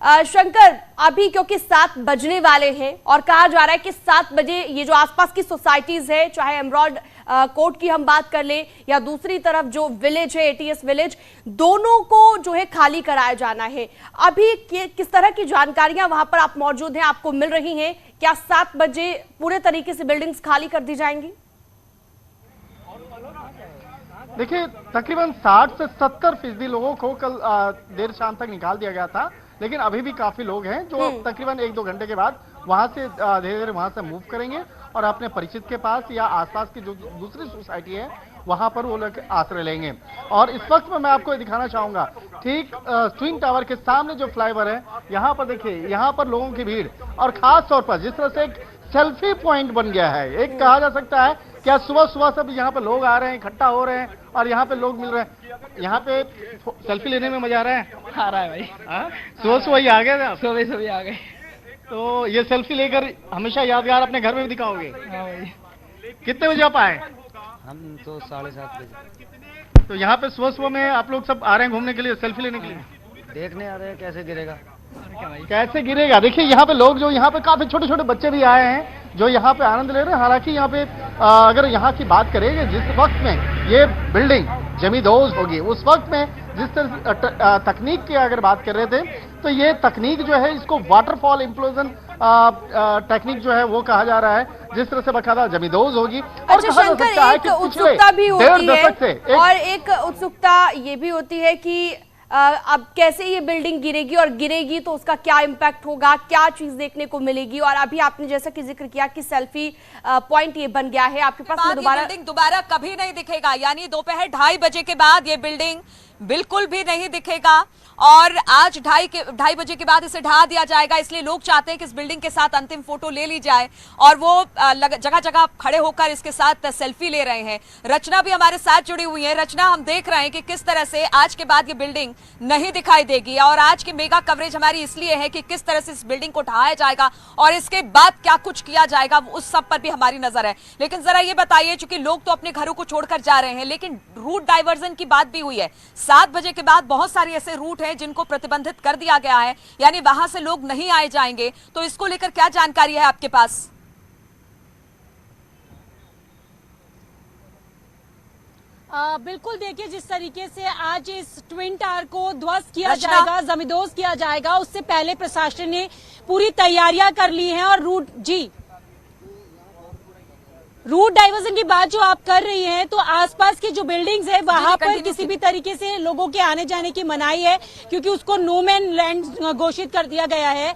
शंकर, अभी क्योंकि 7 बजने वाले हैं और कहा जा रहा है कि 7 बजे ये जो आसपास की सोसाइटीज है, चाहे एमरॉड कोर्ट की हम बात कर लें या दूसरी तरफ जो विलेज है एटीएस विलेज, दोनों को जो है खाली कराया जाना है। अभी किस तरह की जानकारियां वहां पर आप मौजूद हैं, आपको मिल रही हैं? क्या 7 बजे पूरे तरीके से बिल्डिंग्स खाली कर दी जाएंगी? देखिए, तकरीबन 60 से 70% लोगों को कल देर शाम तक निकाल दिया गया था, लेकिन अभी भी काफी लोग हैं जो तकरीबन 1-2 घंटे के बाद वहां से धीरे धीरे वहां से मूव करेंगे और अपने परिचित के पास या आसपास की जो दूसरी सोसाइटी है वहां पर वो लोग आश्रय लेंगे। और इस वक्त में मैं आपको दिखाना चाहूंगा, ठीक ट्विन टावर के सामने जो फ्लाईओवर है, यहाँ पर देखिए, यहाँ पर लोगों की भीड़, और खास तौर पर जिस तरह से एक सेल्फी पॉइंट बन गया है, एक कहा जा सकता है क्या सुबह सुबह सब यहाँ पे लोग आ रहे हैं, इकट्ठा हो रहे हैं और यहाँ पे लोग मिल रहे हैं। यहाँ पे सेल्फी लेने में मजा आ रहा है भाई। सुबह सुबह ही आ गए थे आप? सुबह आ गए। तो ये सेल्फी लेकर हमेशा यादगार अपने घर में भी दिखाओगे? हाँ भाई। कितने बजे आप आए? हम तो 7:30 बजे। तो यहाँ पे सुबह सुबह में आप लोग सब आ रहे हैं घूमने के लिए, सेल्फी लेने के लिए? देखने आ रहे हैं कैसे गिरेगा। कैसे गिरेगा? देखिए, यहाँ पे लोग जो यहाँ पे काफी छोटे छोटे बच्चे भी आए हैं जो यहाँ पे आनंद ले रहे हैं। हालांकि यहाँ पे अगर यहाँ की बात करें, जिस वक्त में ये बिल्डिंग जमींदोज होगी, उस वक्त में जिस तरह तकनीक की अगर बात कर रहे थे, तो ये तकनीक जो है इसको वाटरफॉल इम्प्लोजन टेक्निक जो है वो कहा जा रहा है, जिस तरह से बकायदा जमींदोज होगी। और अच्छा शंकर, एक उत्सुकता भी होती है और एक उत्सुकता ये भी होती है कि अब कैसे ये बिल्डिंग गिरेगी और गिरेगी तो उसका क्या इम्पैक्ट होगा, क्या चीज देखने को मिलेगी। और अभी आपने जैसा कि जिक्र किया कि सेल्फी पॉइंट ये बन गया है आपके पास में, दोबारा कभी नहीं दिखेगा, यानी दोपहर 2:30 बजे के बाद ये बिल्डिंग बिल्कुल भी नहीं दिखेगा और आज 2:30 बजे के बाद इसे ढहा दिया जाएगा। इसलिए लोग चाहते हैं कि इस बिल्डिंग के साथ अंतिम फोटो ले ली जाए और वो जगह जगह खड़े होकर इसके साथ सेल्फी ले रहे हैं। रचना भी हमारे साथ जुड़ी हुई है। रचना, हम देख रहे हैं कि किस तरह से आज के बाद ये बिल्डिंग नहीं दिखाई देगी और आज की मेगा कवरेज हमारी इसलिए है कि किस तरह से इस बिल्डिंग को ढहाया जाएगा और इसके बाद क्या कुछ किया जाएगा, उस सब पर भी हमारी नजर है। लेकिन जरा ये बताइए, चूंकि लोग तो अपने घरों को छोड़कर जा रहे हैं, लेकिन रूट डाइवर्जन की बात भी हुई है। 7 बजे के बाद बहुत सारे ऐसे रूट हैं जिनको प्रतिबंधित कर दिया गया है, यानी वहां से लोग नहीं आए जाएंगे। तो इसको लेकर क्या जानकारी है आपके पास? बिल्कुल, देखिए जिस तरीके से आज इस ट्विन टावर को ध्वस्त किया जाएगा, जमींदोज किया जाएगा, उससे पहले प्रशासन ने पूरी तैयारियां कर ली हैं। और रूट डाइवर्जन की बात जो आप कर रही हैं, तो आसपास की जो बिल्डिंग्स है वहां पर किसी भी तरीके से लोगों के आने जाने की मनाही है, क्योंकि उसको नो मैन लैंड घोषित कर दिया गया है।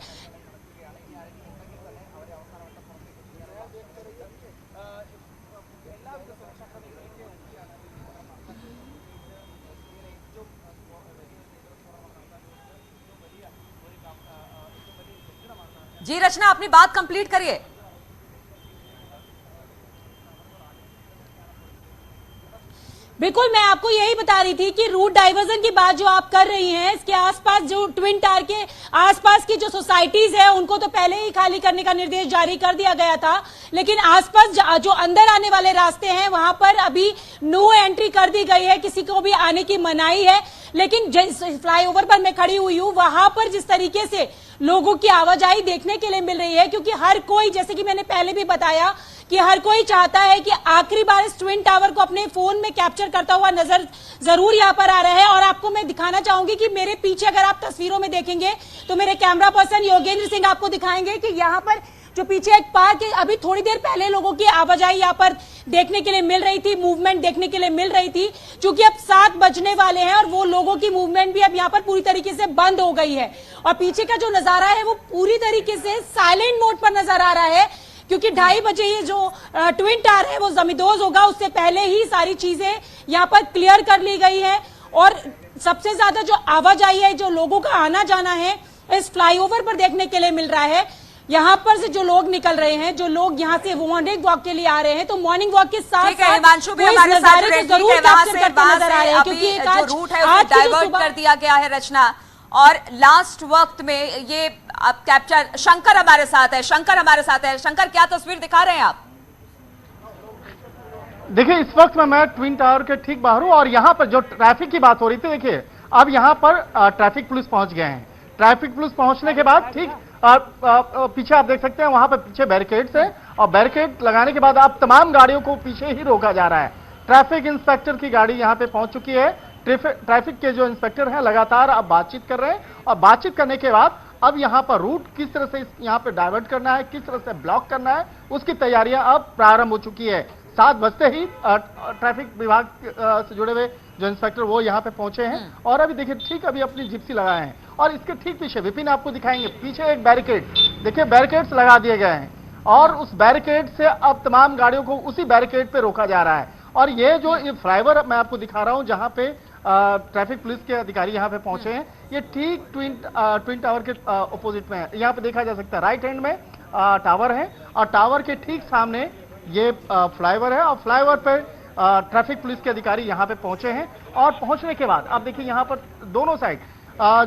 जी रचना, अपनी बात कंप्लीट करिए। बिल्कुल, मैं आपको यही बता रही थी कि रूट डाइवर्जन की बात जो आप कर रही हैं, इसके आसपास जो ट्विन टावर के आसपास की जो सोसाइटीज है उनको तो पहले ही खाली करने का निर्देश जारी कर दिया गया था, लेकिन आसपास जो अंदर आने वाले रास्ते हैं वहां पर अभी नो एंट्री कर दी गई है, किसी को भी आने की मनाही है। लेकिन जिस फ्लाईओवर पर मैं खड़ी हुई हूँ वहां पर जिस तरीके से लोगों की आवाजाही देखने के लिए मिल रही है, क्योंकि हर कोई, जैसे कि मैंने पहले भी बताया कि हर कोई चाहता है कि आखिरी बार इस ट्विन टावर को अपने फोन में कैप्चर करता हुआ नजर जरूर यहाँ पर आ रहा है। और आपको मैं दिखाना चाहूंगी कि मेरे पीछे अगर आप तस्वीरों में देखेंगे तो मेरे कैमरा पर्सन योगेंद्र सिंह आपको दिखाएंगे कि यहाँ पर जो पीछे एक पार्क है, अभी थोड़ी देर पहले लोगों की आवाजाही यहाँ पर देखने के लिए मिल रही थी, मूवमेंट देखने के लिए मिल रही थी। चूंकि अब 7 बजने वाले हैं और वो लोगों की मूवमेंट भी अब यहाँ पर पूरी तरीके से बंद हो गई है और पीछे का जो नजारा है वो पूरी तरीके से साइलेंट मोड पर नजर आ रहा है, क्योंकि 2:30 बजे ये जो ट्विन टावर है वो जमींदोज होगा, उससे पहले ही सारी चीजें यहाँ पर क्लियर कर ली गई है। और सबसे ज्यादा जो आवाजाही है, जो लोगों का आना जाना है, इस फ्लाईओवर पर देखने के लिए मिल रहा है। यहाँ पर से जो लोग निकल रहे हैं, जो लोग यहाँ से मॉर्निंग वॉक के लिए आ रहे हैं, तो मॉर्निंग वॉक के साथ हिमांशु भी हमारे साथ जरूर कैप्चर करते नजर आ रहे हैं, क्योंकि जो रूट है उसे डाइवर्ट कर दिया गया है रचना। और लास्ट वक्त में ये कैप्चर, शंकर हमारे साथ है। शंकर, क्या तस्वीर दिखा रहे हैं आप? देखिए, इस वक्त मैं ट्विन टावर के ठीक बाहर हूं और यहाँ पर जो ट्रैफिक की बात हो रही थी, देखिए अब यहाँ पर ट्रैफिक पुलिस पहुंच गए हैं। ट्रैफिक पुलिस पहुंचने के बाद ठीक पीछे आप देख सकते हैं, वहां पे पीछे बैरिकेड्स हैं और बैरिकेड लगाने के बाद अब तमाम गाड़ियों को पीछे ही रोका जा रहा है। ट्रैफिक इंस्पेक्टर की गाड़ी यहां पे पहुंच चुकी है। ट्रैफिक के जो इंस्पेक्टर हैं लगातार अब बातचीत कर रहे हैं और बातचीत करने के बाद अब यहां पर रूट किस तरह से यहां पे डाइवर्ट करना है, किस तरह से ब्लॉक करना है, उसकी तैयारियां अब प्रारंभ हो चुकी है। 7 बजते ही ट्रैफिक विभाग से जुड़े हुए जो इंस्पेक्टर वो यहाँ पे पहुंचे हैं और अभी देखिए ठीक अभी अपनी जिप्सी लगाए हैं और इसके ठीक पीछे विपिन आपको दिखाएंगे, पीछे एक बैरिकेड, देखिए बैरिकेड्स लगा दिए गए हैं और उस बैरिकेड से अब तमाम गाड़ियों को उसी बैरिकेड पे रोका जा रहा है। और ये जो फ्लाईओवर मैं आपको दिखा रहा हूं जहां पे ट्रैफिक पुलिस के अधिकारी यहाँ पे पहुंचे हैं, ये ठीक ट्विन टावर के ऑपोजिट में है। यहाँ पे देखा जा सकता है राइट हैंड में टावर है और टावर के ठीक सामने ये फ्लाईओवर है और फ्लाईओवर पे ट्रैफिक पुलिस के अधिकारी यहाँ पे पहुंचे हैं और पहुंचने के बाद आप देखिए यहाँ पर दोनों साइड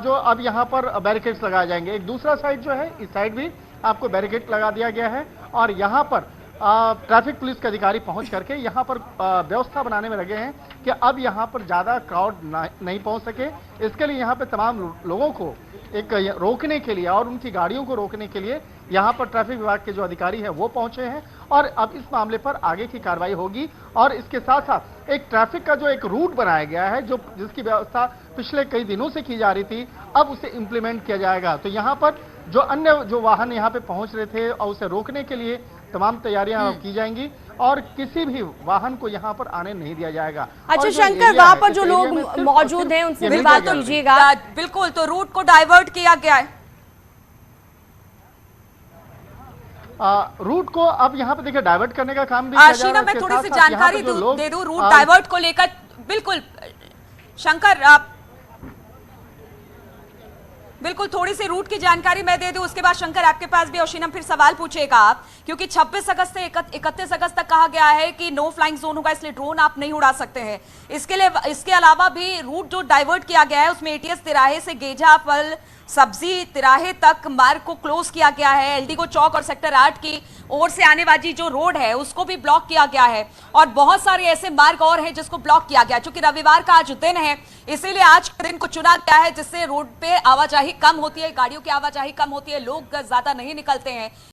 जो अब यहाँ पर बैरिकेड्स लगाए जाएंगे। एक दूसरा साइड जो है इस साइड भी आपको बैरिकेड लगा दिया गया है और यहाँ पर ट्रैफिक पुलिस के अधिकारी पहुंच करके यहाँ पर व्यवस्था बनाने में लगे हैं कि अब यहाँ पर ज्यादा क्राउड नहीं पहुंच सके। इसके लिए यहाँ पे तमाम लोगों को एक रोकने के लिए और उनकी गाड़ियों को रोकने के लिए यहाँ पर ट्रैफिक विभाग के जो अधिकारी हैं वो पहुंचे हैं और अब इस मामले पर आगे की कार्रवाई होगी। और इसके साथ साथ एक ट्रैफिक का जो एक रूट बनाया गया है जो जिसकी व्यवस्था पिछले कई दिनों से की जा रही थी, अब उसे इंप्लीमेंट किया जाएगा। तो यहाँ पर जो अन्य जो वाहन यहाँ पे पहुंच रहे थे और उसे रोकने के लिए तमाम तैयारियां की जाएंगी और किसी भी वाहन को यहाँ पर आने नहीं दिया जाएगा। अच्छा शंकर, वहां पर जो लोग मौजूद हैं उनसे भी बात कीजिएगा। बिल्कुल, तो रूट को डाइवर्ट किया गया है। रूट को अब यहाँ पे देखिए डाइवर्ट करने का काम भी किया जा रहा है। शीना, मैं थोड़ी सी जानकारी दे दूं रूट डाइवर्ट को लेकर। बिल्कुल शंकर, आप बिल्कुल थोड़ी सी रूट की जानकारी मैं दे दूं, उसके बाद शंकर आपके पास भी ओशिनम फिर सवाल पूछेगा, क्योंकि 26 अगस्त से 31 अगस्त तक कहा गया है कि नो फ्लाइंग जोन होगा, इसलिए ड्रोन आप नहीं उड़ा सकते हैं। इसके अलावा भी रूट जो डाइवर्ट किया गया है उसमें एटीएस तिराहे से गेजा फल सब्जी तिराहे तक मार्ग को क्लोज किया गया है। एलडीगो चौक और सेक्टर 8 की ओर से आने वाली जो रोड है उसको भी ब्लॉक किया गया है और बहुत सारे ऐसे मार्ग और हैं जिसको ब्लॉक किया गया है। चूंकि रविवार का आज दिन है इसीलिए आज के दिन को चुना गया है जिससे रोड पे आवाजाही कम होती है, गाड़ियों की आवाजाही कम होती है, लोग ज्यादा नहीं निकलते हैं।